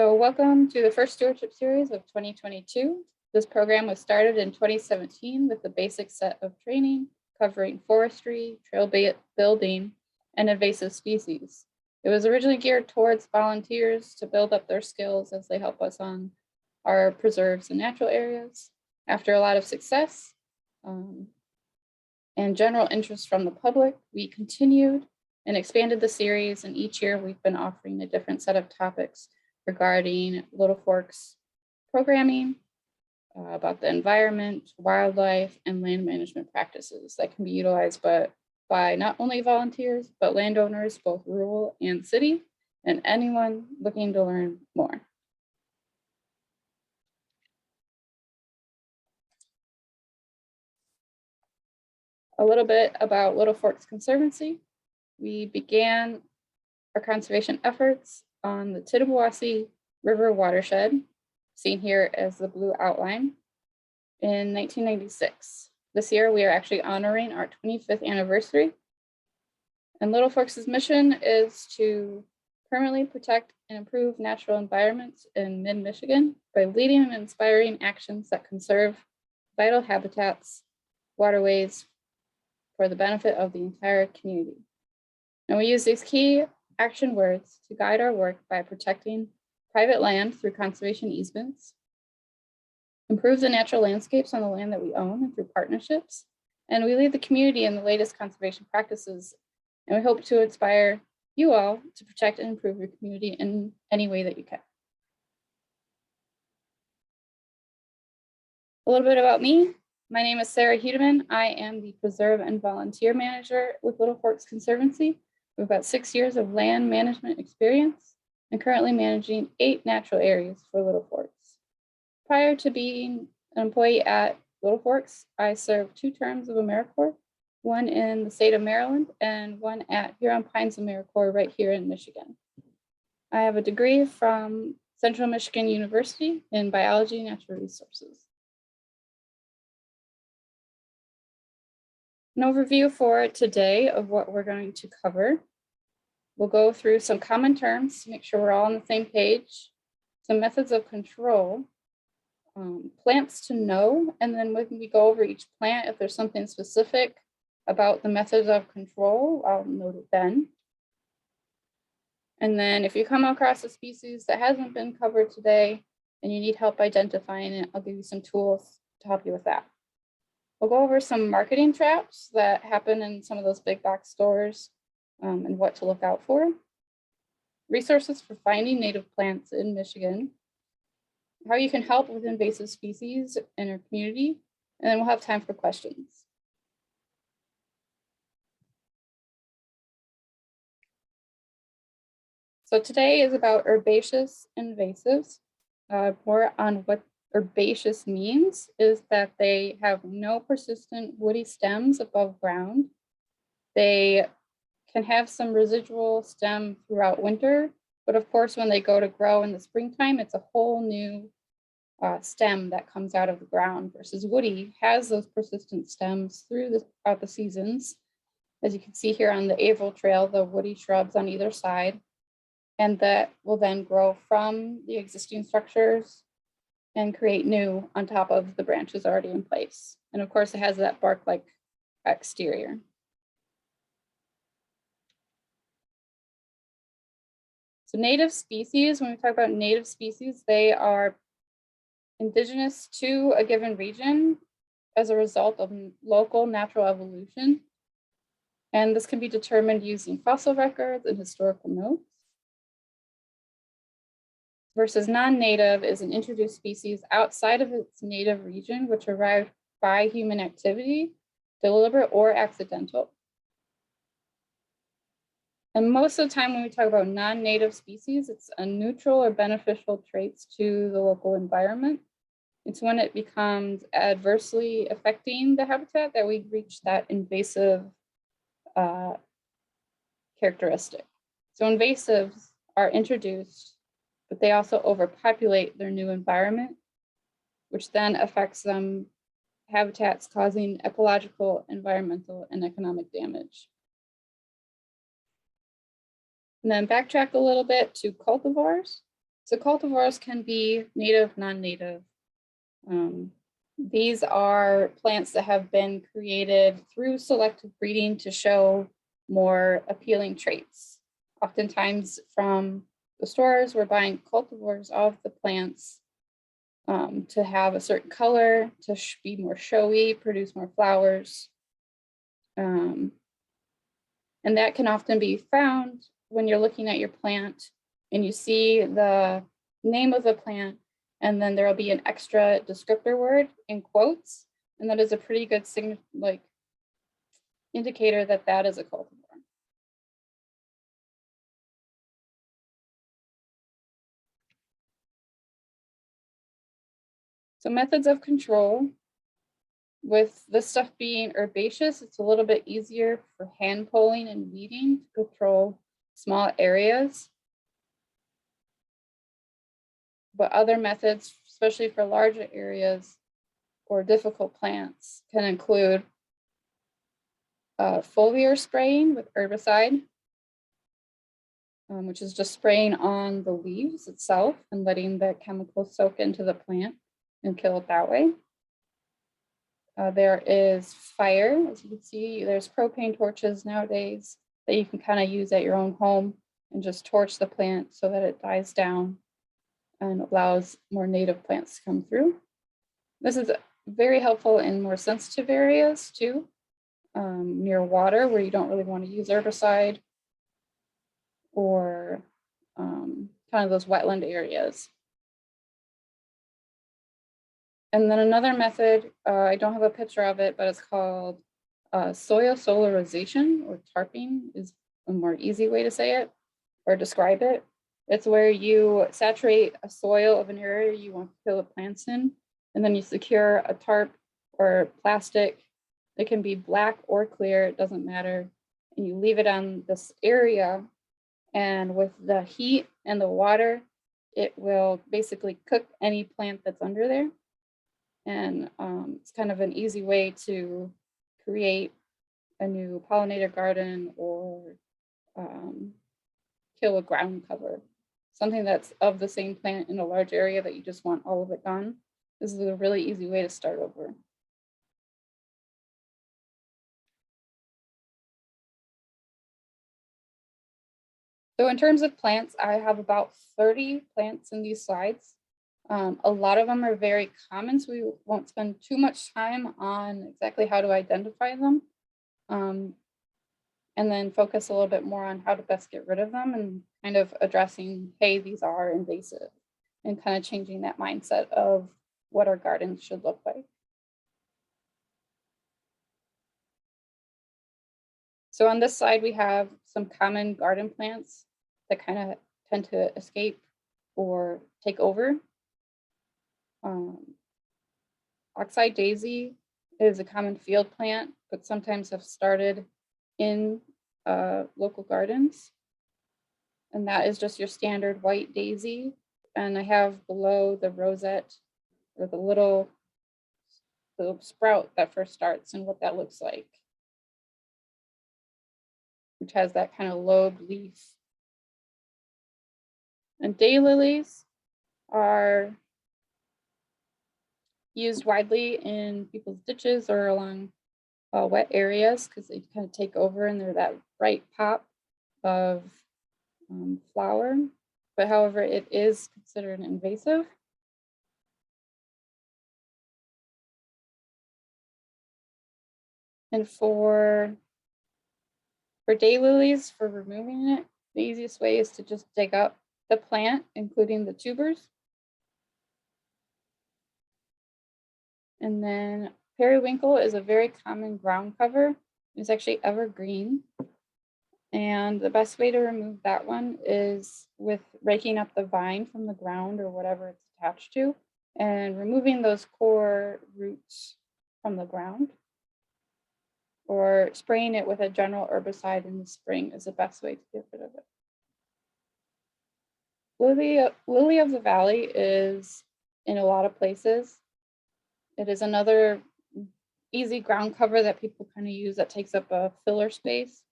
So welcome to the first Stewardship Series of 2022. This program was started in 2017 with the basic set of training covering forestry, trail building, and invasive species. It was originally geared towards volunteers to build up their skills as they help us on our preserves and natural areas. After a lot of success and general interest from the public, we continued and expanded the series, and each year we've been offering a different set of topics regarding Little Forks programming, about the environment, wildlife, and land management practices that can be utilized by not only volunteers, but landowners, both rural and city, and anyone looking to learn more. A little bit about Little Forks Conservancy. We began our conservation efforts on the Chippewa River watershed, seen here as the blue outline, in 1996. This year, we are actually honoring our 25th anniversary. And Little Forks' mission is to permanently protect and improve natural environments in mid-Michigan by leading and inspiring actions that conserve vital habitats, waterways, for the benefit of the entire community. And we use these key action words to guide our work by protecting private land through conservation easements, improve the natural landscapes on the land that we own and through partnerships, and we lead the community in the latest conservation practices, and we hope to inspire you all to protect and improve your community in any way that you can. A little bit about me. My name is Sarah Hudeman. I am the Preserve and Volunteer Manager with Little Forks Conservancy. We have about 6 years of land management experience and currently managing 8 natural areas for Little Forks. Prior to being an employee at Little Forks, I served 2 terms of AmeriCorps, one in the state of Maryland and one at Huron Pines AmeriCorps right here in Michigan. I have a degree from Central Michigan University in Biology and Natural Resources. An overview for today of what we're going to cover. We'll go through some common terms to make sure we're all on the same page, some methods of control, plants to know, and then when we go over each plant, if there's something specific about the methods of control, I'll note it then. And then if you come across a species that hasn't been covered today and you need help identifying it, I'll give you some tools to help you with that. We'll go over some marketing traps that happen in some of those big box stores and what to look out for. Resources for finding native plants in Michigan. How you can help with invasive species in your community. And then we'll have time for questions. So today is about herbaceous invasives. More on what herbaceous means is that they have no persistent woody stems above ground. They can have some residual stem throughout winter, but of course, when they go to grow in the springtime, it's a whole new stem that comes out of the ground versus woody has those persistent stems throughout the seasons. As you can see here on the Averill Trail, the woody shrubs on either side, and that will then grow from the existing structures and create new on top of the branches already in place. And of course, it has that bark-like exterior. So native species, when we talk about native species, they are indigenous to a given region as a result of local natural evolution. And this can be determined using fossil records and historical notes. Versus non-native is an introduced species outside of its native region, which arrived by human activity, deliberate or accidental. And most of the time when we talk about non-native species, it's a neutral or beneficial traits to the local environment. It's when it becomes adversely affecting the habitat that we reach that invasive characteristic. So invasives are introduced, but they also overpopulate their new environment, which then affects them habitats causing ecological, environmental, and economic damage. And then backtrack a little bit to cultivars. So cultivars can be native, non-native. These are plants that have been created through selective breeding to show more appealing traits. Oftentimes from the stores, we're buying cultivars of the plants to have a certain color, to be more showy, produce more flowers. And that can often be found when you're looking at your plant and you see the name of the plant, and then there'll be an extra descriptor word in quotes. And that is a pretty good indicator that that is a cultivar. So methods of control. With this stuff being herbaceous, it's a little bit easier for hand pulling and weeding to control small areas. But other methods, especially for larger areas or difficult plants, can include foliar spraying with herbicide, which is just spraying on the leaves itself and letting the chemical soak into the plant and kill it that way. There is fire, as you can see, there's propane torches nowadays that you can kind of use at your own home and just torch the plant so that it dies down and allows more native plants to come through. This is very helpful in more sensitive areas too, near water where you don't really want to use herbicide, or kind of those wetland areas. And then another method, I don't have a picture of it, but it's called soil solarization, or tarping is a more easy way to say it or describe it. It's where you saturate a soil of an area you want to kill the plants in, and then you secure a tarp or plastic. It can be black or clear, it doesn't matter. And you leave it on this area, and with the heat and the water, it will basically cook any plant that's under there. And it's kind of an easy way to create a new pollinator garden or kill a ground cover. Something that's of the same plant in a large area that you just want all of it gone. This is a really easy way to start over. So in terms of plants, I have about 30 plants in these slides. A lot of them are very common, so we won't spend too much time on exactly how to identify them, and then focus a little bit more on how to best get rid of them and kind of addressing, hey, these are invasive, and kind of changing that mindset of what our gardens should look like. So on this slide, we have some common garden plants that kind of tend to escape or take over. Oxeye daisy is a common field plant, but sometimes have started in local gardens. And that is just your standard white daisy. And I have below the rosette, or the sprout that first starts and what that looks like, which has that kind of lobed leaf. And daylilies are used widely in people's ditches or along wet areas because they kind of take over and they're that bright pop of flower. But however, it is considered invasive. And for daylilies, for removing it, the easiest way is to just dig up the plant, including the tubers. And then periwinkle is a very common ground cover. It's actually evergreen. And the best way to remove that one is with raking up the vine from the ground or whatever it's attached to, and removing those core roots from the ground. Or spraying it with a general herbicide in the spring is the best way to get rid of it. Lily of the valley is in a lot of places. It is another easy ground cover that people kind of use that takes up a filler space.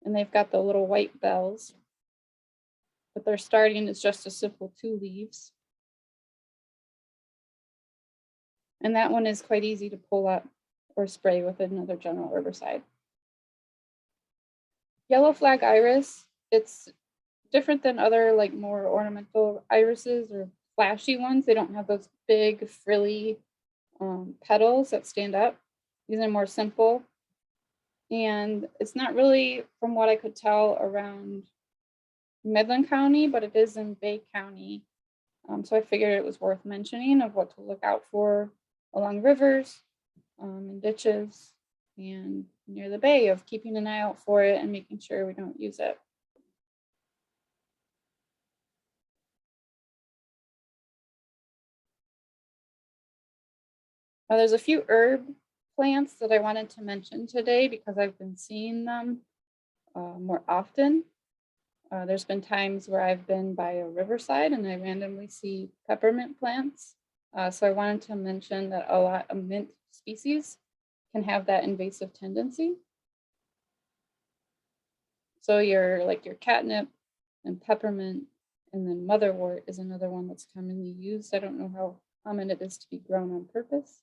And they've got the little white bells. but their starting is just a simple 2 leaves. And that one is quite easy to pull up or spray with another general herbicide. Yellow flag iris, it's different than other like more ornamental irises or flashy ones. They don't have those big frilly petals that stand up. These are more simple. And it's not really, from what I could tell, around Midland County, but it is in Bay County. So I figured it was worth mentioning of what to look out for along rivers and ditches and near the bay, of keeping an eye out for it and making sure we don't use it. Now there's a few herb plants that I wanted to mention today because I've been seeing them more often. There's been times where I've been by a riverside and I randomly see peppermint plants. So I wanted to mention that a lot of mint species can have that invasive tendency. So your catnip and peppermint, and then motherwort is another one that's commonly used. I don't know how common it is to be grown on purpose,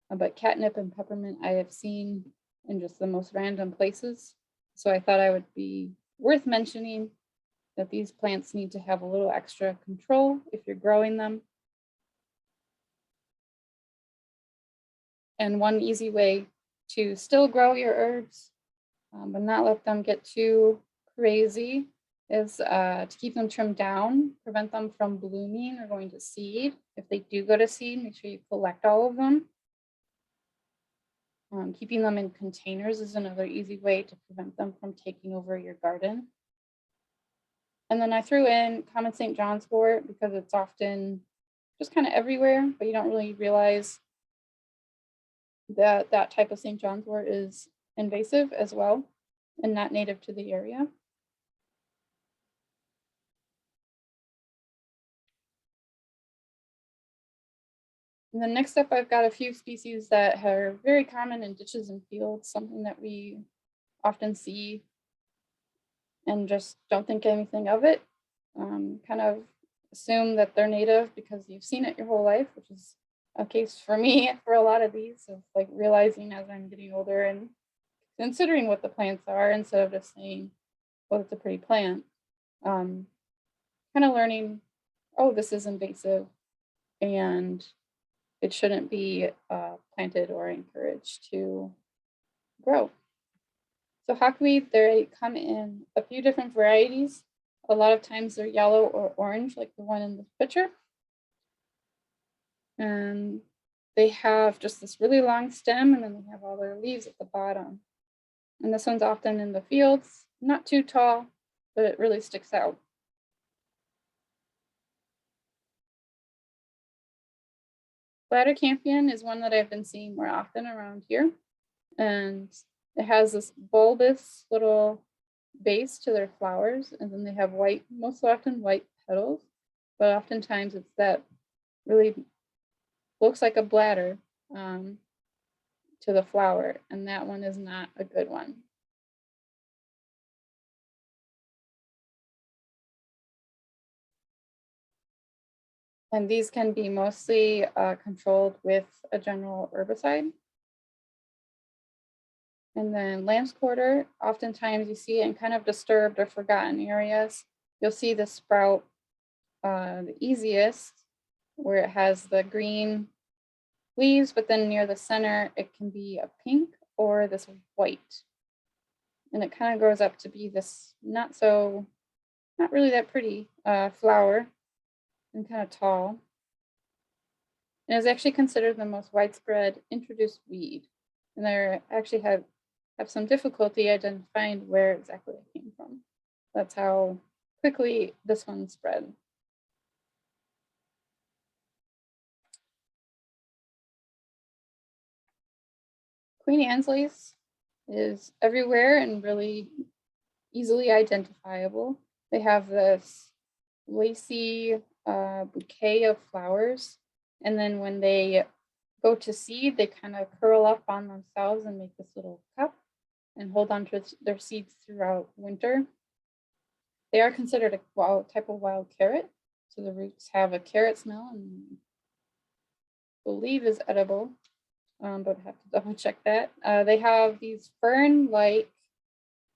but catnip and peppermint I have seen in just the most random places. So I thought I would be worth mentioning that these plants need to have a little extra control if you're growing them. And one easy way to still grow your herbs, but not let them get too crazy, is to keep them trimmed down, prevent them from blooming or going to seed. If they do go to seed, make sure you collect all of them. Keeping them in containers is another easy way to prevent them from taking over your garden. And then I threw in common St. John's wort because it's often just kind of everywhere, but you don't really realize that that type of St. John's wort is invasive as well and not native to the area. And then next up, I've got a few species that are very common in ditches and fields, something that we often see and just don't think anything of it. Kind of assume that they're native because you've seen it your whole life, which is a case for me for a lot of these, of like realizing as I'm getting older and considering what the plants are instead of just saying, well, it's a pretty plant. Kind of learning, oh, this is invasive and it shouldn't be planted or encouraged to grow. So hawkweed, they come in a few different varieties. A lot of times they're yellow or orange, like the one in this picture. And they have just this really long stem, and then they have all their leaves at the bottom. And this one's often in the fields, not too tall, but it really sticks out. Bladder campion is one that I've been seeing more often around here. And it has this bulbous little base to their flowers, and then they have white, most often white petals, but oftentimes it's that really looks like a bladder to the flower, and that one is not a good one. And these can be mostly controlled with a general herbicide. And then lamb's quarter, oftentimes you see it in kind of disturbed or forgotten areas. You'll see the sprout the easiest, where it has the green leaves, but then near the center, it can be a pink or this white. And it kind of grows up to be this not really that pretty flower, and kind of tall. And is actually considered the most widespread introduced weed. And they actually have some difficulty identifying where exactly it came from. That's how quickly this one spread. Queen Anne's lace is everywhere and really easily identifiable. They have this lacy bouquet of flowers, and then when they go to seed, they kind of curl up on themselves and make this little cup and hold on to their seeds throughout winter. They are considered a type of wild carrot. So the roots have a carrot smell and I believe is edible, but I have to double check that. They have these fern-like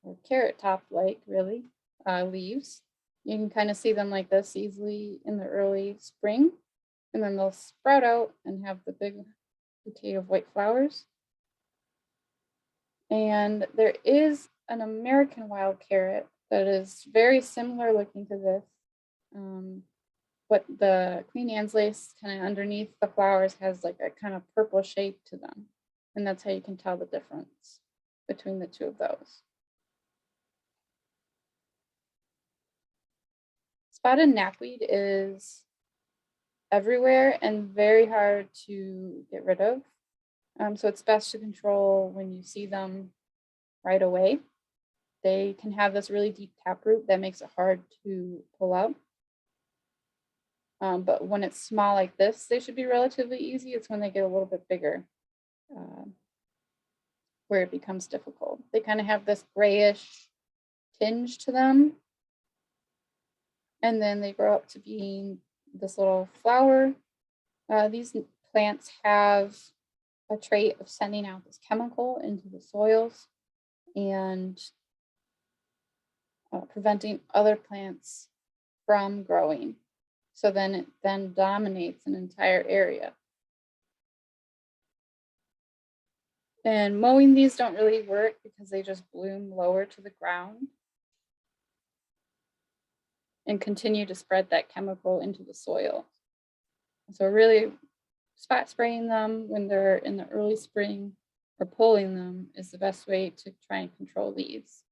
or carrot top-like really leaves. You can kind of see them like this easily in the early spring, and then they'll sprout out and have the big bouquet of white flowers. And there is an American wild carrot that is very similar looking to this. But the Queen Anne's lace kind of underneath the flowers has like a kind of purple shape to them. And that's how you can tell the difference between the two of those. Spotted knapweed is everywhere and very hard to get rid of. So it's best to control when you see them right away. They can have this really deep taproot that makes it hard to pull out. But when it's small like this, they should be relatively easy. It's when they get a little bit bigger where it becomes difficult. They kind of have this grayish tinge to them. And then they grow up to being this little flower. These plants have a trait of sending out this chemical into the soils and preventing other plants from growing. So then it then dominates an entire area. And mowing these don't really work because they just bloom lower to the ground and continue to spread that chemical into the soil. So really spot spraying them when they're in the early spring or pulling them is the best way to try and control these.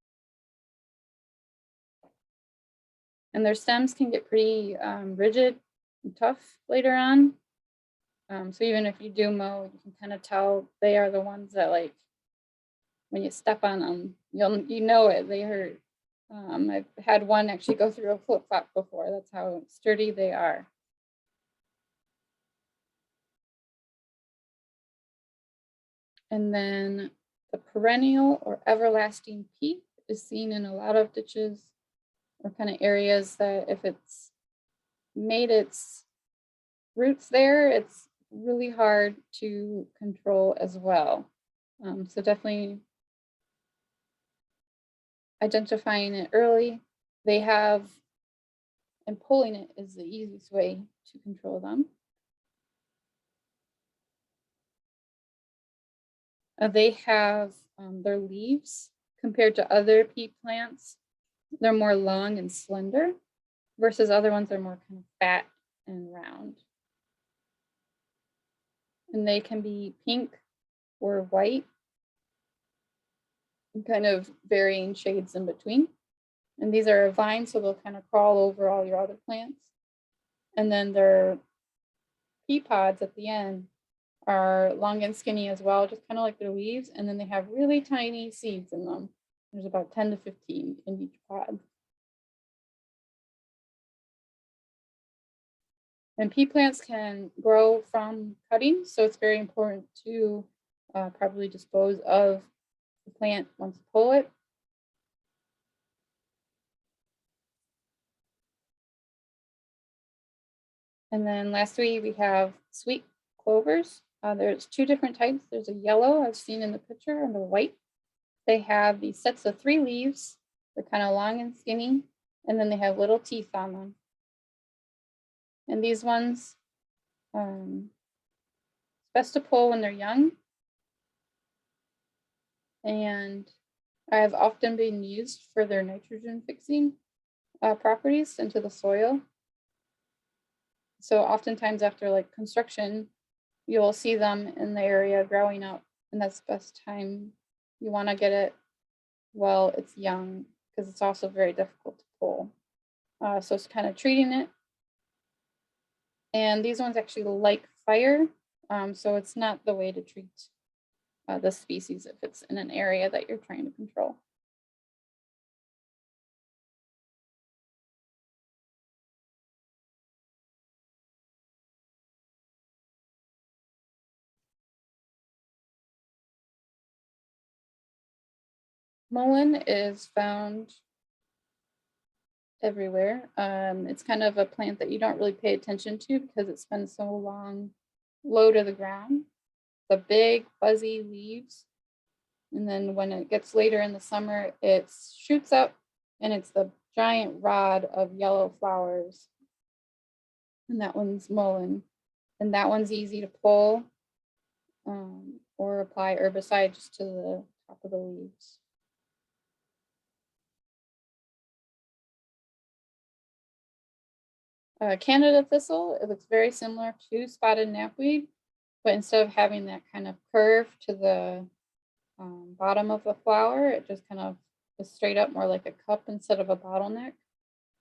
And their stems can get pretty rigid and tough later on. So even if you do mow, you can kind of tell they are the ones that, like, when you step on them, you know it, they hurt. I've had one actually go through a flip-flop before. That's how sturdy they are. And then the perennial or everlasting peat is seen in a lot of ditches or kind of areas that if it's made its roots there, it's really hard to control as well. So definitely identifying it early. They have, and pulling it is the easiest way to control them. They have their leaves compared to other peat plants. They're more long and slender versus other ones are more kind of fat and round. And they can be pink or white, and kind of varying shades in between. And these are a vine, so they'll kind of crawl over all your other plants. And then their pea pods at the end are long and skinny as well, just kind of like their leaves. And then they have really tiny seeds in them. There's about 10 to 15 in each pod. And pea plants can grow from cuttings, so it's very important to properly dispose of the plant once you pull it. And then lastly, we have sweet clovers. There's two different types. There's a yellow I've seen in the picture and a white. They have these sets of 3 leaves. They're kind of long and skinny, and then they have little teeth on them. And these ones, it's best to pull when they're young. And have often been used for their nitrogen fixing properties into the soil. So oftentimes after like construction, you'll see them in the area growing up, and that's the best time you want to get it while it's young, because it's also very difficult to pull. So it's kind of treating it. And these ones actually like fire, so it's not the way to treat the species if it's in an area that you're trying to control. Mullen is found everywhere. It's kind of a plant that you don't really pay attention to because it spends so long low to the ground. The big fuzzy leaves, and then when it gets later in the summer, it shoots up and it's the giant rod of yellow flowers. And that one's mullen. And that one's easy to pull or apply herbicide just to the top of the leaves. Canada thistle, it looks very similar to spotted knapweed, but instead of having that kind of curve to the bottom of the flower, it just kind of is straight up, more like a cup instead of a bottleneck.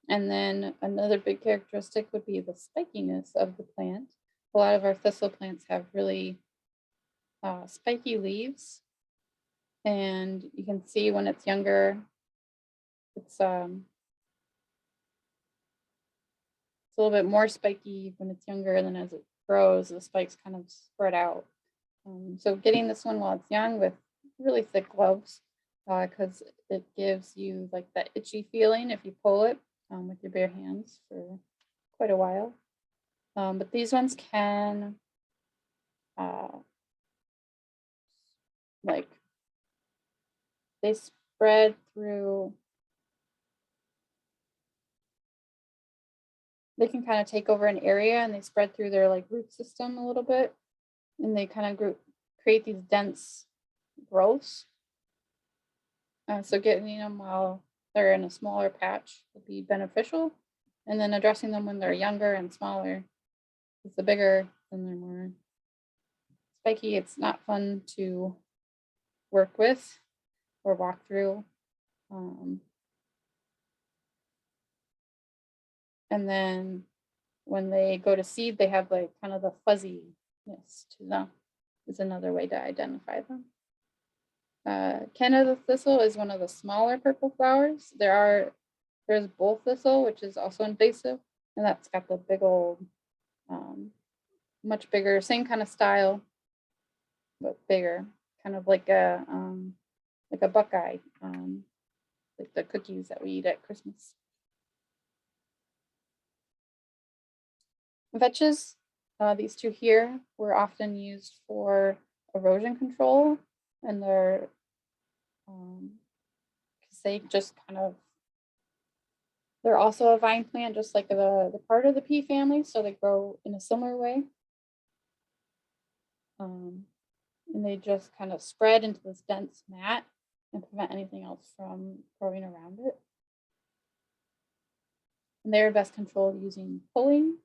And then another big characteristic would be the spikiness of the plant. A lot of our thistle plants have really spiky leaves, and you can see when it's younger, it's a little bit more spiky when it's younger, and then as it grows, the spikes kind of spread out. So getting this one while it's young with really thick gloves, because it gives you like that itchy feeling if you pull it with your bare hands for quite a while. But these ones can like they spread through, they can kind of take over an area and they spread through their like root system a little bit, and they kind of create these dense growths. So getting them while they're in a smaller patch would be beneficial, and then addressing them when they're younger and smaller, because the bigger, then they're more spiky. It's not fun to work with or walk through. And then when they go to seed, they have like kind of the fuzziness to them, is another way to identify them. Canada thistle is one of the smaller purple flowers. There's bull thistle, which is also invasive, and that's got the big old, much bigger, same kind of style, but bigger, kind of like a buckeye, like the cookies that we eat at Christmas. Vetches, these two here, were often used for erosion control, and they're because they just kind of, they're also a vine plant, just like the part of the pea family, so they grow in a similar way. And they just kind of spread into this dense mat and prevent anything else from growing around it. And they're best controlled using pulling,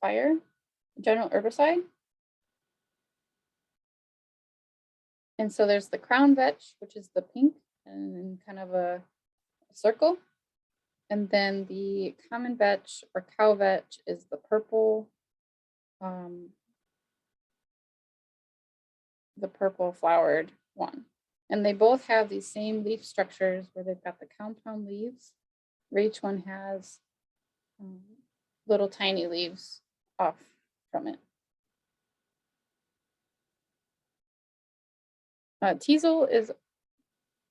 fire, general herbicide. And so there's the crown vetch, which is the pink and kind of a circle. And then the common vetch or cow vetch is the purple, flowered one. And they both have these same leaf structures where they've got the compound leaves, where each one has little tiny leaves off from it. Teasel is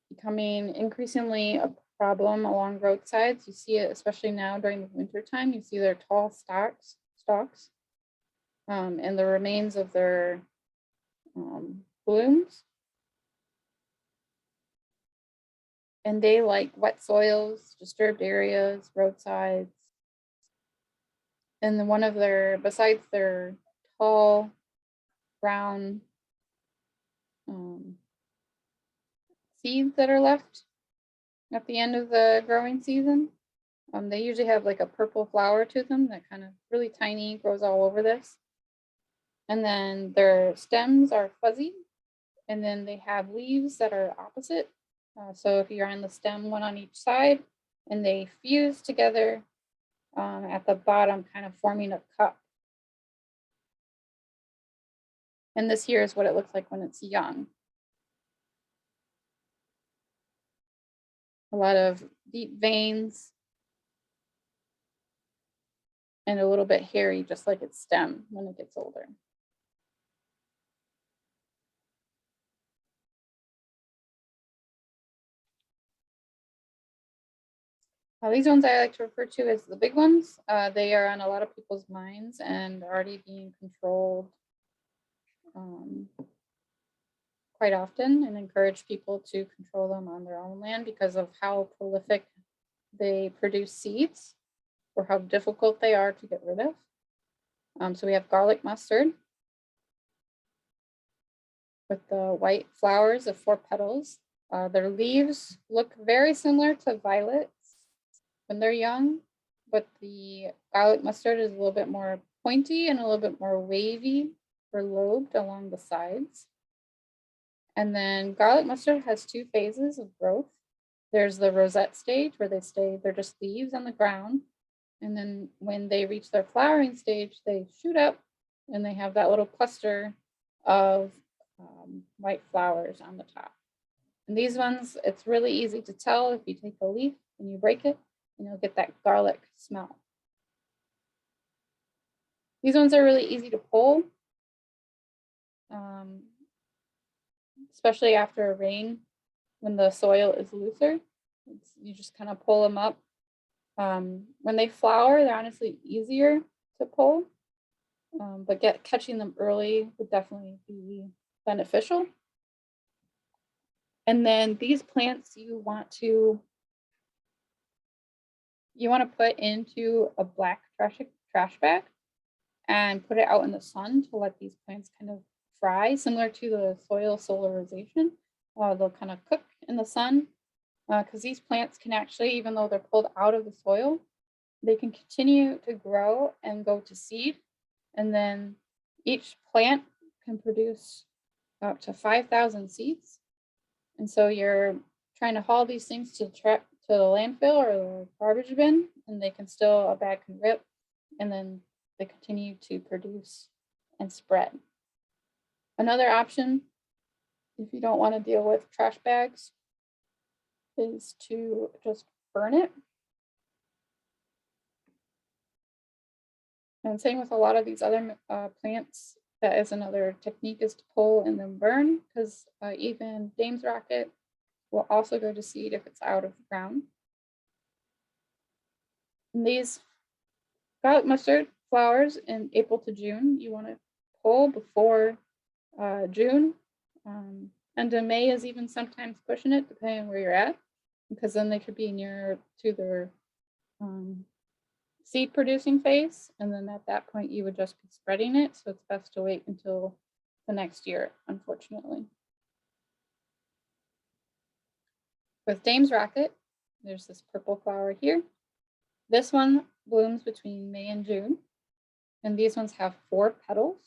becoming increasingly a problem along roadsides. You see it especially now during the winter time. You see their tall stalks, and the remains of their blooms. And they like wet soils, disturbed areas, roadsides. And then one of their, besides their tall brown seeds that are left at the end of the growing season, they usually have like a purple flower to them that kind of really tiny, grows all over this. And then their stems are fuzzy, and then they have leaves that are opposite. So if you're on the stem, one on each side, and they fuse together at the bottom, kind of forming a cup. And this here is what it looks like when it's young. A lot of deep veins and a little bit hairy, just like its stem when it gets older. These ones I like to refer to as the big ones. They are on a lot of people's minds and already being controlled quite often, and encourage people to control them on their own land because of how prolific they produce seeds or how difficult they are to get rid of. So we have garlic mustard with the white flowers of 4 petals. Their leaves look very similar to violets when they're young, but the garlic mustard is a little bit more pointy and a little bit more wavy or lobed along the sides. And then garlic mustard has 2 phases of growth. There's the rosette stage where they're just leaves on the ground. And then when they reach their flowering stage, they shoot up and they have that little cluster of white flowers on the top. And these ones, it's really easy to tell if you take a leaf and you break it, and you'll get that garlic smell. These ones are really easy to pull, especially after a rain when the soil is looser. You just kind of pull them up. When they flower, they're honestly easier to pull, but catching them early would definitely be beneficial. And then these plants you want to put into a black trash bag and put it out in the sun to let these plants kind of fry, similar to the soil solarization. They'll kind of cook in the sun because these plants can actually, even though they're pulled out of the soil, they can continue to grow and go to seed. And then each plant can produce up to 5,000 seeds. And so you're trying to haul these things to the landfill or the garbage bin, and they can still, a bag can rip, and then they continue to produce and spread. Another option, if you don't want to deal with trash bags, is to just burn it. And same with a lot of these other plants. That is another technique, is to pull and then burn, because even Dame's rocket will also go to seed if it's out of the ground. And these garlic mustard flowers in April to June, you want to pull before June. And in May is even sometimes pushing it, depending on where you're at, because then they could be near to their seed producing phase. And then at that point, you would just be spreading it. So it's best to wait until the next year, unfortunately. With Dame's rocket, there's this purple flower here. This one blooms between May and June. And these ones have 4 petals,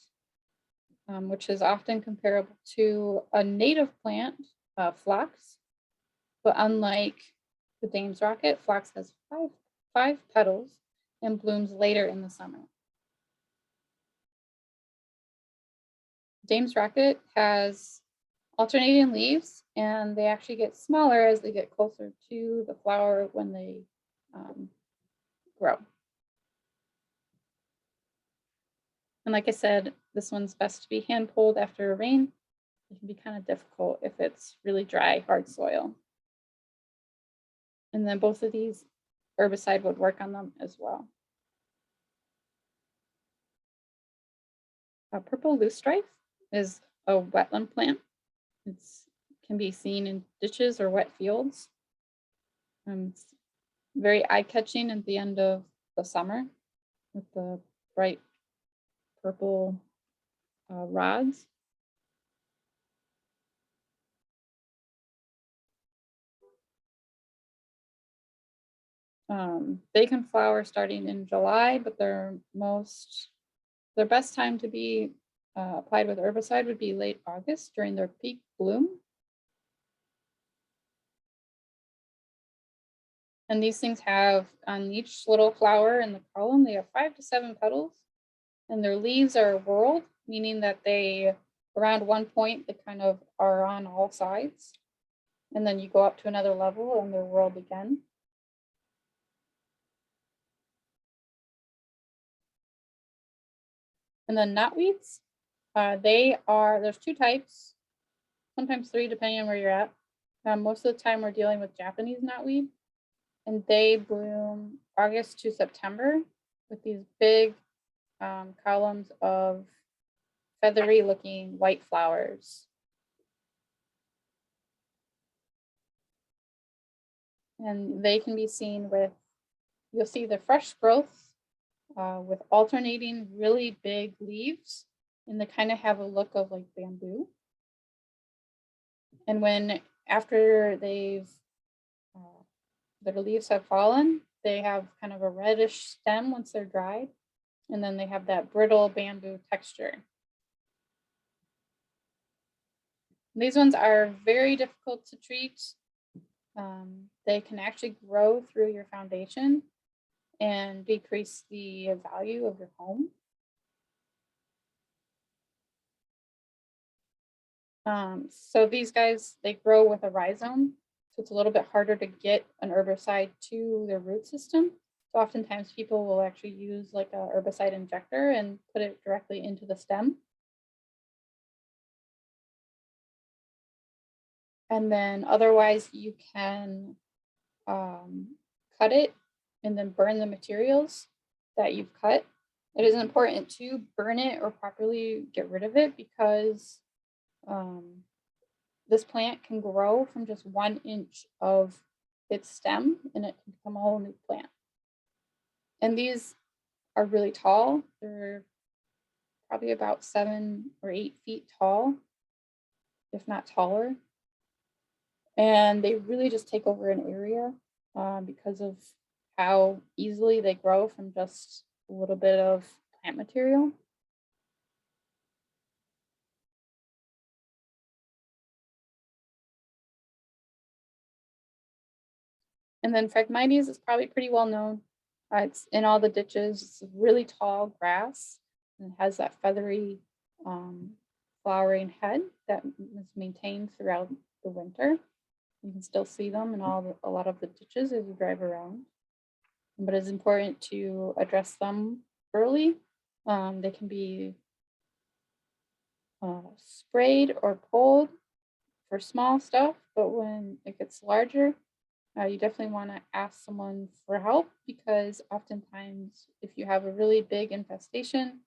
which is often comparable to a native plant, phlox. But unlike the Dame's rocket, phlox has 5 petals and blooms later in the summer. Dame's rocket has alternating leaves, and they actually get smaller as they get closer to the flower when they grow. And like I said, this one's best to be hand pulled after a rain. It can be kind of difficult if it's really dry, hard soil. And then both of these, herbicide would work on them as well. Purple loosestrife is a wetland plant. It can be seen in ditches or wet fields. It's very eye-catching at the end of the summer with the bright purple rods. They can flower starting in July, but their best time to be applied with herbicide would be late August during their peak bloom. And these things have, on each little flower in the column, they have 5 to 7 petals, and their leaves are whorled, meaning that they, around one point, they kind of are on all sides. And then you go up to another level and they're whorled again. And then knotweeds, there's 2 types, sometimes 3 depending on where you're at. Most of the time we're dealing with Japanese knotweed, and they bloom August to September with these big columns of feathery looking white flowers. And they can be seen with, you'll see the fresh growth with alternating really big leaves, and they kind of have a look of like bamboo. And when after they've their leaves have fallen, they have kind of a reddish stem once they're dried, and then they have that brittle bamboo texture. These ones are very difficult to treat. They can actually grow through your foundation and decrease the value of your home. So these guys, they grow with a rhizome, so it's a little bit harder to get an herbicide to their root system. So oftentimes people will actually use like a herbicide injector and put it directly into the stem. And then otherwise you can cut it and then burn the materials that you've cut. It is important to burn it or properly get rid of it because this plant can grow from just 1 inch of its stem and it can become a whole new plant. And these are really tall. They're probably about 7 or 8 feet tall, if not taller. And they really just take over an area because of how easily they grow from just a little bit of plant material. And then Phragmites is probably pretty well known. It's in all the ditches. It's a really tall grass and it has that feathery flowering head that is maintained throughout the winter. You can still see them in a lot of the ditches as you drive around. But it's important to address them early. They can be sprayed or pulled for small stuff, but when it gets larger, you definitely want to ask someone for help because oftentimes if you have a really big infestation,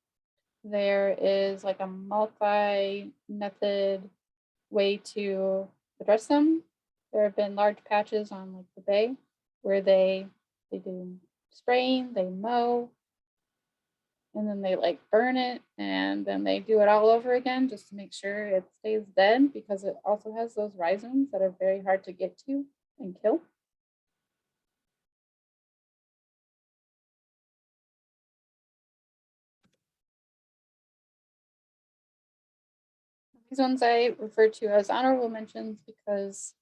there is like a multi-method way to address them. There have been large patches on like the bay where they do spraying, they mow, and then they like burn it and then they do it all over again just to make sure it stays dead because it also has those rhizomes that are very hard to get to and kill. These ones I refer to as honorable mentions because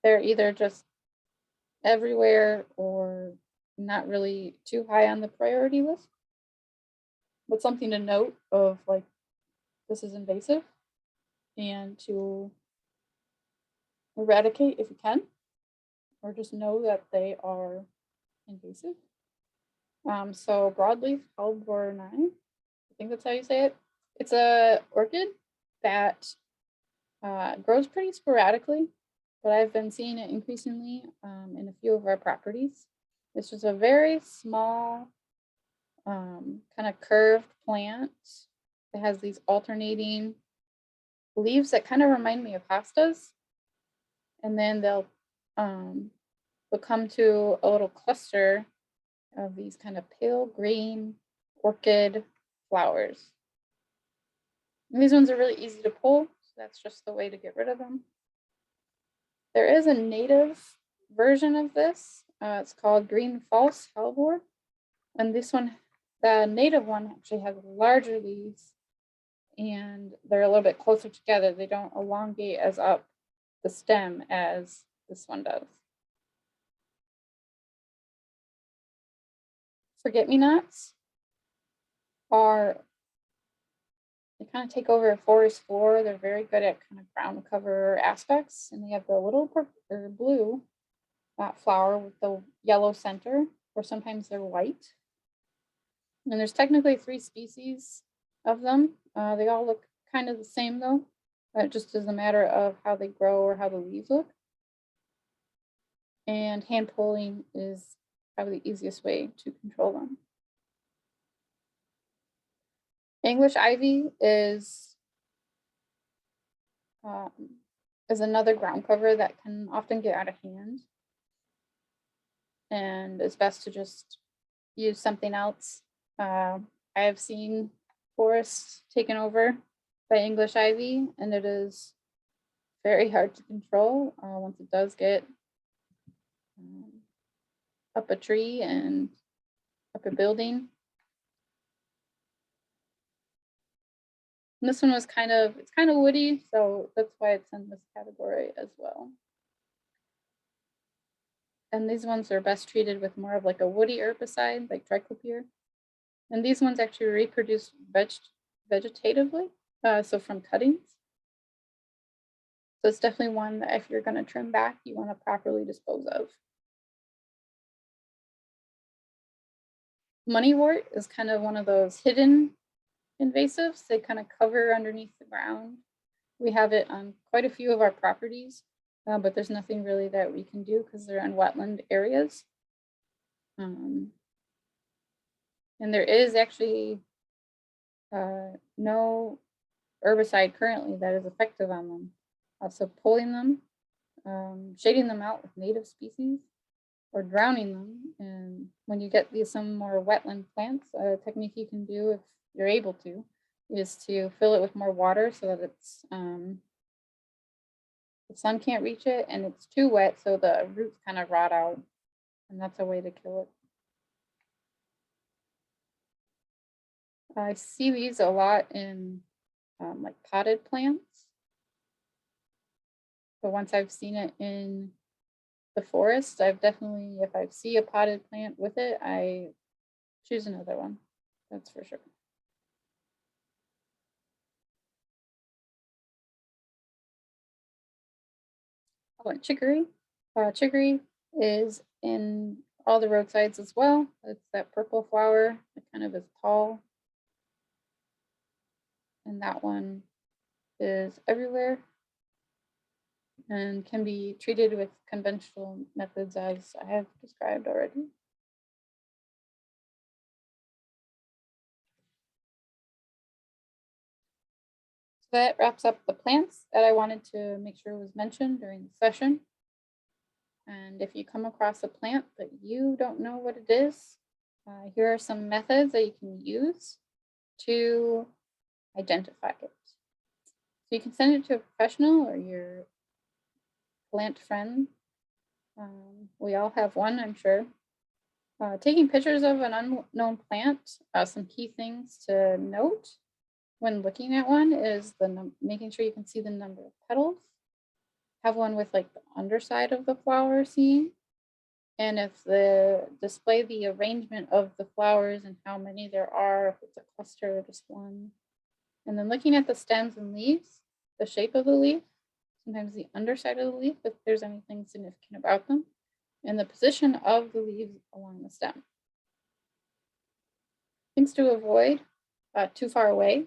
they're either just everywhere or not really too high on the priority list. But something to note of like, this is invasive and to eradicate if you can, or just know that they are invasive. So broadleaf hellboard, I think that's how you say it. It's a orchid that grows pretty sporadically, but I've been seeing it increasingly in a few of our properties. It's just a very small, kind of curved plant that has these alternating leaves that kind of remind me of hostas. And then they'll come to a little cluster of these kind of pale green orchid flowers. And these ones are really easy to pull, so that's just the way to get rid of them. There is a native version of this. It's called green false hellboard. And this one, the native one actually has larger leaves and they're a little bit closer together. They don't elongate as up the stem as this one does. Forget-me-nots they kind of take over a forest floor. They're very good at kind of ground cover aspects, and they have the little purple or blue flower with the yellow center, or sometimes they're white. And there's technically 3 species of them. They all look kind of the same though. It just is a matter of how they grow or how the leaves look. and hand pulling is probably the easiest way to control them. English ivy is another ground cover that can often get out of hand, and it's best to just use something else. I have seen forests taken over by English ivy, and it is very hard to control once it does get up a tree and up a building. And this one was it's kind of woody, so that's why it's in this category as well. And these ones are best treated with more of like a woody herbicide, like triclopyr. And these ones actually reproduce vegetatively, so from cuttings. So it's definitely one that if you're going to trim back, you want to properly dispose of. Moneywort is kind of one of those hidden invasives. They kind of cover underneath the ground. We have it on quite a few of our properties, but there's nothing really that we can do because they're in wetland areas. And there is actually no herbicide currently that is effective on them. So pulling them, shading them out with native species, or drowning them. And when you get some more wetland plants, a technique you can do if you're able to is to fill it with more water so that it's the sun can't reach it and it's too wet, so the roots kind of rot out, and that's a way to kill it. I see these a lot in like potted plants. But once I've seen it in the forest, I've definitely, if I see a potted plant with it, I choose another one. That's for sure. Oh, and chicory. Chicory is in all the roadsides as well. It's that purple flower that kind of is tall. And that one is everywhere and can be treated with conventional methods as I have described already. So that wraps up the plants that I wanted to make sure was mentioned during the session. And if you come across a plant that you don't know what it is, here are some methods that you can use to identify it. So you can send it to a professional or your plant friend. We all have one, I'm sure. Taking pictures of an unknown plant, some key things to note when looking at one is making sure you can see the number of petals. Have one with like the underside of the flower seen. And if display the arrangement of the flowers and how many there are, if it's a cluster or just one. And then looking at the stems and leaves, the shape of the leaf, sometimes the underside of the leaf, if there's anything significant about them, and the position of the leaves along the stem. Things to avoid, too far away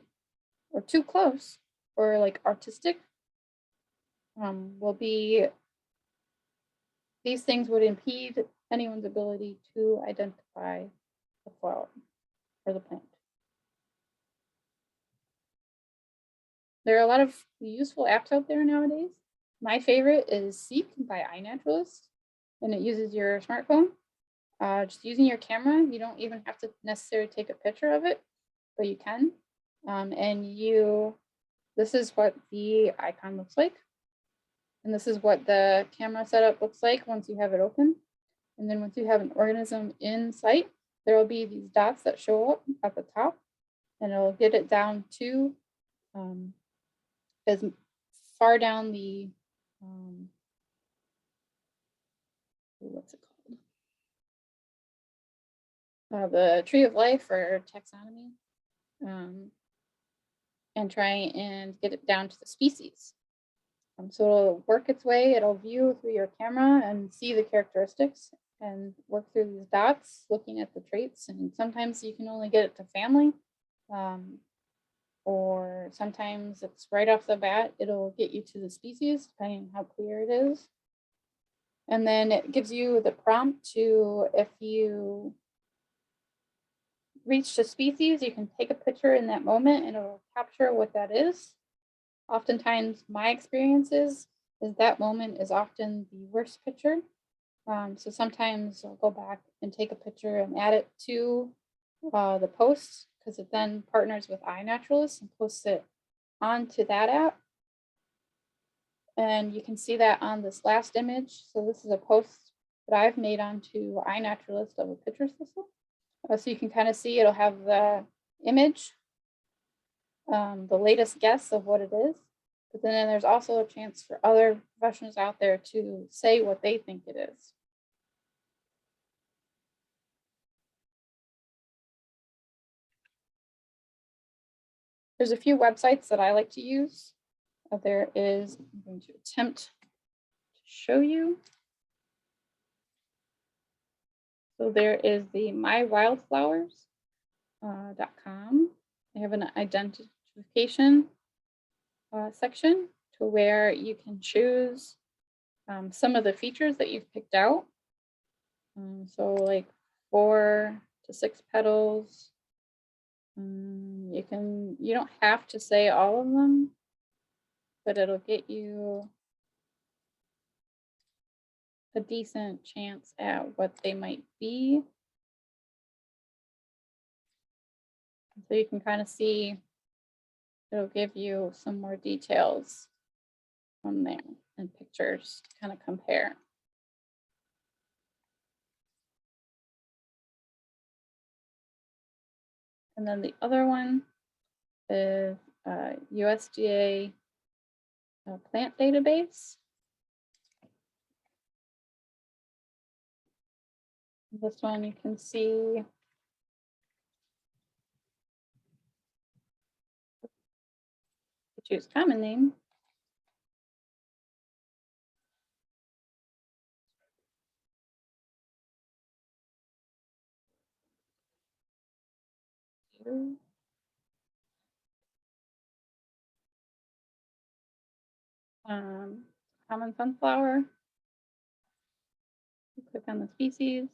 or too close or like artistic will be, these things would impede anyone's ability to identify the flower or the plant. There are a lot of useful apps out there nowadays. My favorite is Seek by iNaturalist, and it uses your smartphone. Just using your camera, you don't even have to necessarily take a picture of it, but you can. This is what the icon looks like. And this is what the camera setup looks like once you have it open. And then once you have an organism in sight, there will be these dots that show up at the top, and it'll get it down to as far down the, what's it called? The tree of life or taxonomy, and try and get it down to the species. So it'll work its way, it'll view through your camera and see the characteristics and work through these dots, looking at the traits. And sometimes you can only get it to family, or sometimes it's right off the bat, it'll get you to the species, depending on how clear it is. And then it gives you the prompt to, if you reach a species, you can take a picture in that moment and it'll capture what that is. Oftentimes my experiences is that moment is often the worst picture. So sometimes I'll go back and take a picture and add it to the post, because it then partners with iNaturalist and posts it onto that app. And you can see that on this last image. So this is a post that I've made onto iNaturalist of a picture system. So you can kind of see it'll have the image, the latest guess of what it is. But then there's also a chance for other professionals out there to say what they think it is. There's a few websites that I like to use. There is, I'm going to attempt to show you. So there is the mywildflowers.com. They have an identification section to where you can choose some of the features that you've picked out. So like 4 to 6 petals. You don't have to say all of them, but it'll get you a decent chance at what they might be. So you can kind of see, it'll give you some more details from there and pictures to kind of compare. And then the other one is USDA plant database. This one you can see choose common name. Common sunflower. You click on the species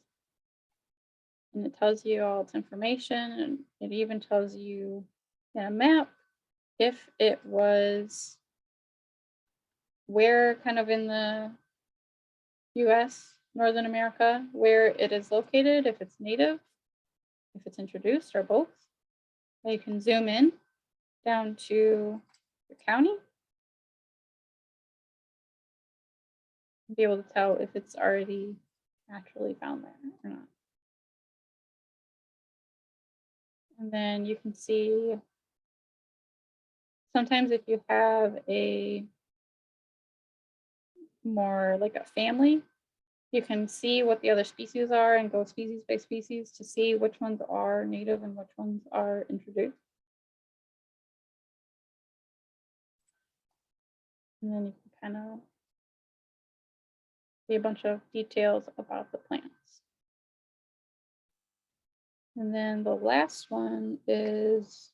and it tells you all its information, and it even tells you in a map if it was where kind of in the US, Northern America, where it is located, if it's native, if it's introduced, or both. And you can zoom in down to the county and be able to tell if it's already naturally found there or not. And then you can see sometimes if you have a more like a family, you can see what the other species are and go species by species to see which ones are native and which ones are introduced. And then you can kind of see a bunch of details about the plants. And then the last one is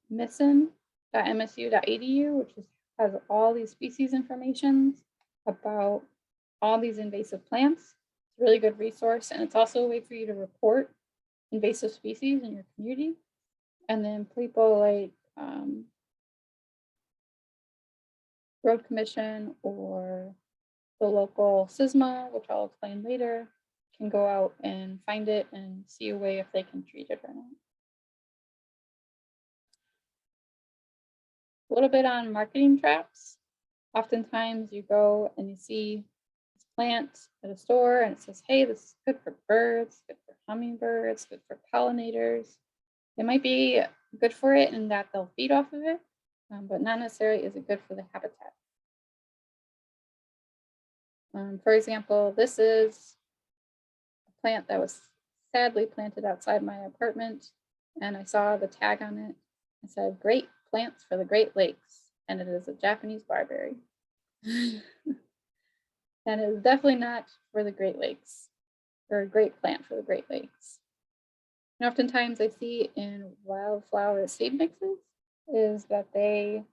missin.msu.edu, which has all these species information about all these invasive plants. It's a really good resource, and it's also a way for you to report invasive species in your community. And then people like Road Commission or the local CISMA, which I'll explain later, can go out and find it and see a way if they can treat it or not. A little bit on marketing traps. Oftentimes you go and you see this plant at a store and it says, hey, this is good for birds, good for hummingbirds, good for pollinators. It might be good for it in that they'll feed off of it, but not necessarily is it good for the habitat. For example, this is a plant that was sadly planted outside my apartment, and I saw the tag on it. It said, great plants for the Great Lakes, and it is a Japanese barberry. And it is definitely not for the Great Lakes, or a great plant for the Great Lakes. And oftentimes I see in wildflower seed mixes is that they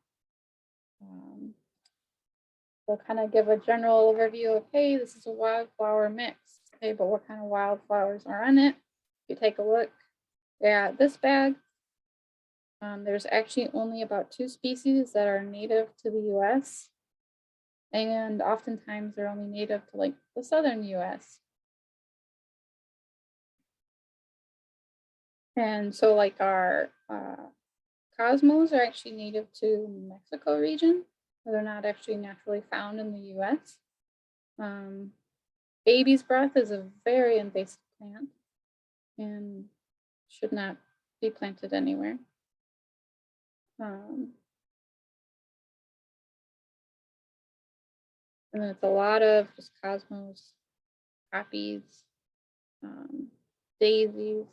They'll kind of give a general overview of, hey, this is a wildflower mix. Okay, but what kind of wildflowers are in it? If you take a look at this bag, there's actually only about 2 species that are native to the US. And oftentimes they're only native to like the southern US. And so like our cosmos are actually native to Mexico region. They're not actually naturally found in the US. Baby's breath is a very invasive plant and should not be planted anywhere. And then it's a lot of just cosmos, poppies, daisies,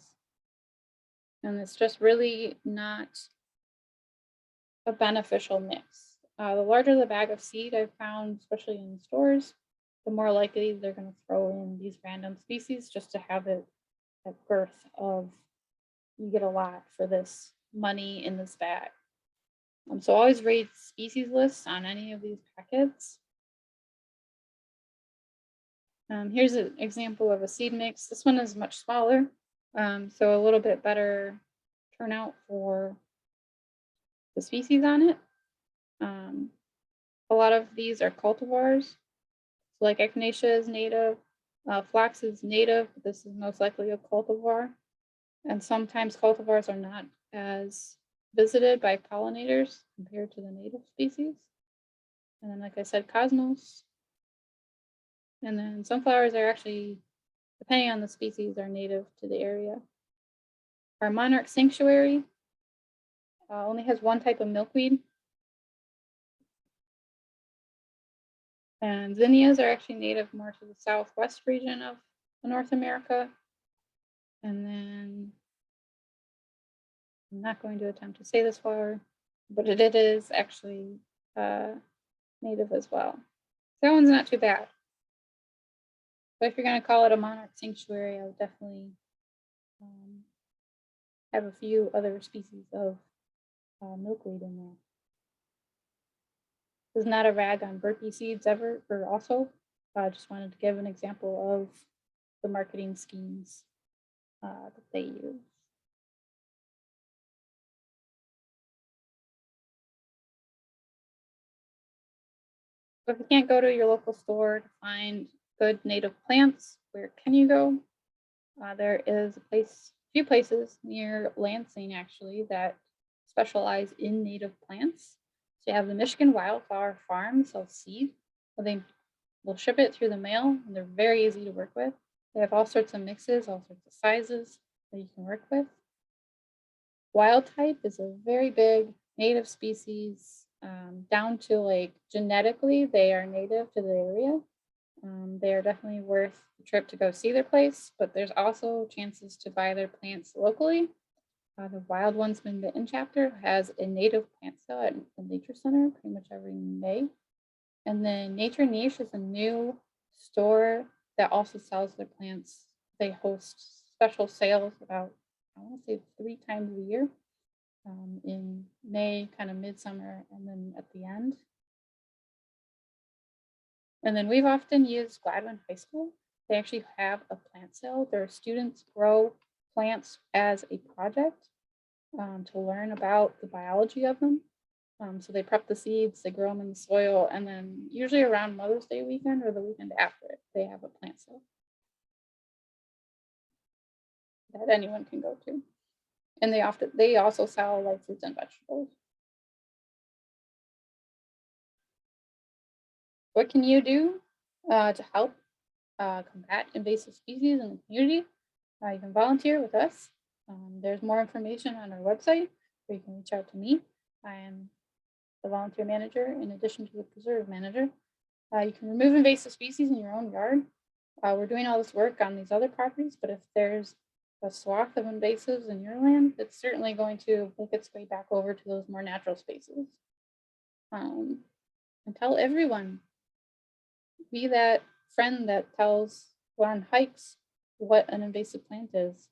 and it's just really not a beneficial mix. The larger the bag of seed I've found, especially in stores, the more likely they're going to throw in these random species just to have it at birth of, you get a lot for this money in this bag. So always read species lists on any of these packets. Here's an example of a seed mix. This one is much smaller, so a little bit better turnout for the species on it. A lot of these are cultivars. So like echinacea is native, flax is native, but this is most likely a cultivar. And sometimes cultivars are not as visited by pollinators compared to the native species. And then, like I said, cosmos. And then sunflowers are actually, depending on the species, are native to the area. Our monarch sanctuary only has 1 type of milkweed. And zinnias are actually native more to the southwest region of North America. And then I'm not going to attempt to say this flower, but it is actually native as well. So that one's not too bad. But if you're going to call it a monarch sanctuary, I would definitely have a few other species of milkweed in there. This is not a rag on burpee seeds ever, or also. I just wanted to give an example of the marketing schemes that they use. So if you can't go to your local store to find good native plants, where can you go? There is a few places near Lansing actually that specialize in native plants. So you have the Michigan Wildflower Farm sells seed. They will ship it through the mail, and they're very easy to work with. They have all sorts of mixes, all sorts of sizes that you can work with. WildType is a very big native species, down to like genetically, they are native to the area. They are definitely worth the trip to go see their place, but there's also chances to buy their plants locally. The Wild Ones Been Bitten chapter has a native plant sale at the Nature Center pretty much every May. And then Nature Niche is a new store that also sells their plants. They host special sales about, I want to say 3 times a year, in May, kind of midsummer, and then at the end. And then we've often used Gladwin High School. They actually have a plant sale. Their students grow plants as a project to learn about the biology of them. So they prep the seeds, they grow them in the soil, and then usually around Mother's Day weekend or the weekend after it, they have a plant sale that anyone can go to. And they also sell like fruits and vegetables. What can you do to help combat invasive species in the community? You can volunteer with us. There's more information on our website, or you can reach out to me. I am the volunteer manager in addition to the preserve manager. You can remove invasive species in your own yard. We're doing all this work on these other properties, but if there's a swath of invasives in your land, it's certainly going to make its way back over to those more natural spaces. And tell everyone. Be that friend that tells on hikes what an invasive plant is.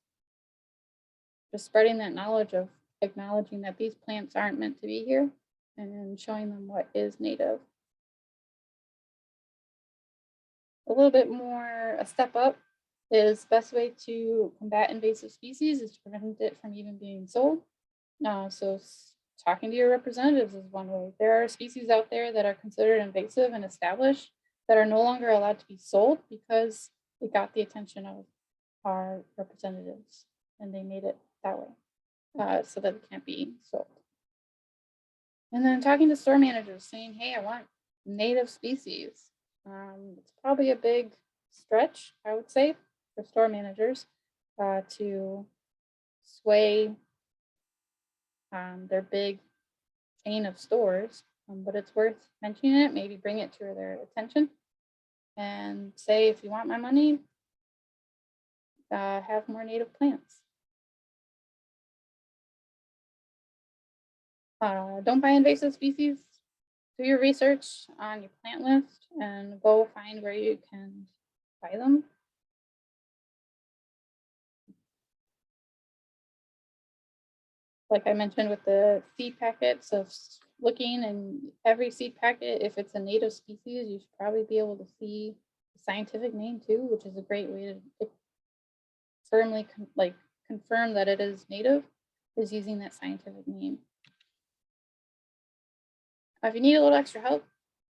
Just spreading that knowledge of acknowledging that these plants aren't meant to be here and showing them what is native. a little bit more a step up is the best way to combat invasive species is to prevent it from even being sold. Talking to your representatives is one way. There are species out there that are considered invasive and established that are no longer allowed to be sold because it got the attention of our representatives and they made it that way so that it can't be sold. And then talking to store managers saying, hey, I want native species. It's probably a big stretch, I would say, for store managers to sway their big chain of stores, but it's worth mentioning it, maybe bring it to their attention and say, if you want my money, have more native plants. Don't buy invasive species. Do your research on your plant list and go find where you can buy them. Like I mentioned with the seed packets of looking in every seed packet, if it's a native species, you should probably be able to see the scientific name too, which is a great way to firmly confirm that it is native, is using that scientific name. If you need a little extra help,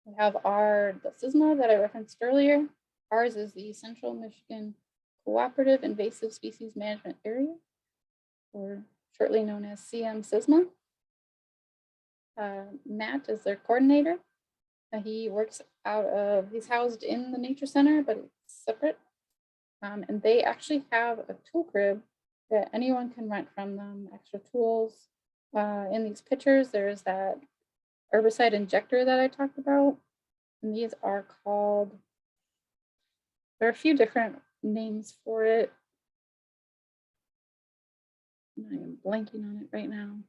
we have the CISMA that I referenced earlier. Ours is the Central Michigan Cooperative Invasive Species Management Area, or shortly known as CISMA. Matt is their coordinator. He works he's housed in the Nature Center, but it's separate. And they actually have a tool crib that anyone can rent from them, extra tools. In these pictures, there's that herbicide injector that I talked about. And these are called, there are a few different names for it. I am blanking on it right now.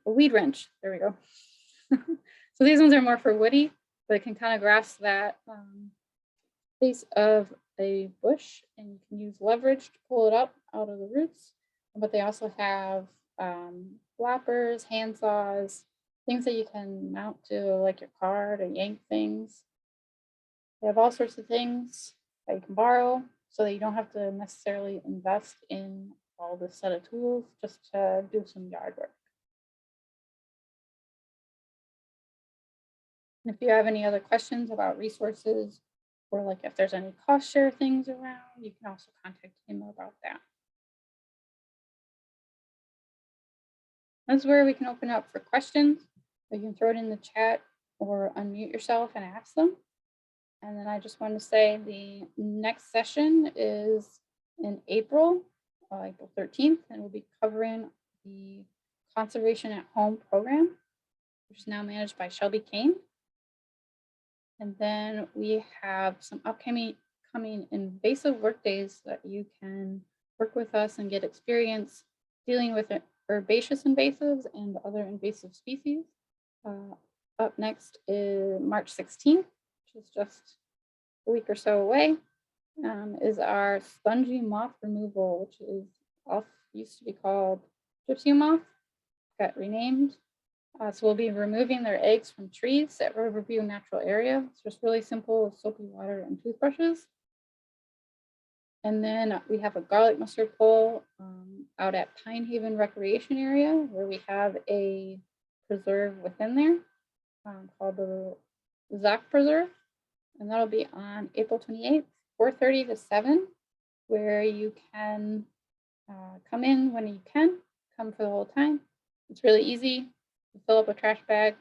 A weed wrench, there we go. So these ones are more for woody, but it can kind of grasp that base of a bush, and you can use leverage to pull it up out of the roots. But they also have flappers, hand saws, things that you can mount to like your car to yank things. They have all sorts of things that you can borrow so that you don't have to necessarily invest in all this set of tools just to do some yard work. And if you have any other questions about resources or like if there's any cost share things around, you can also contact him about that. That's where we can open up for questions. You can throw it in the chat or unmute yourself and ask them. And then I just want to say the next session is in April 13th, and we'll be covering the Conservation at Home program, which is now managed by Shelby Kane. And then we have some upcoming invasive work days that you can work with us and get experience dealing with herbaceous invasives and other invasive species. Up next is March 16th, which is just a week or so away, is our spongy moth removal, which used to be called gypsy moth, got renamed. So we'll be removing their eggs from trees at Riverview Natural Area. It's just really simple with soapy water and toothbrushes. And then we have a garlic mustard pole out at Pine Haven Recreation Area, where we have a preserve within there called the Zoc Preserve. And that'll be on April 28th, 4:30 to 7, where you can come in when you can, come for the whole time. It's really easy. You fill up a trash bag.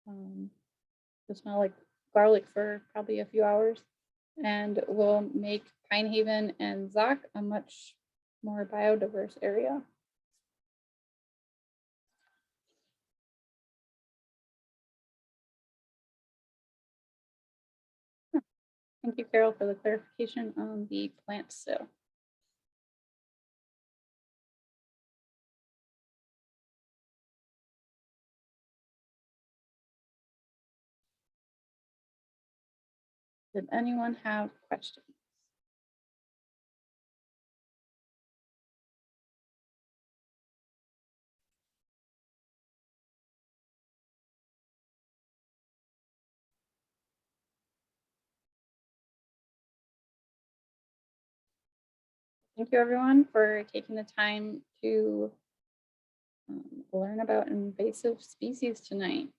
It'll smell like garlic for probably a few hours, and we'll make Pine Haven and Zoc a much more biodiverse area. Thank you, Carol, for the clarification on the plant sale. Did anyone have questions? Thank you everyone for taking the time to learn about invasive species tonight.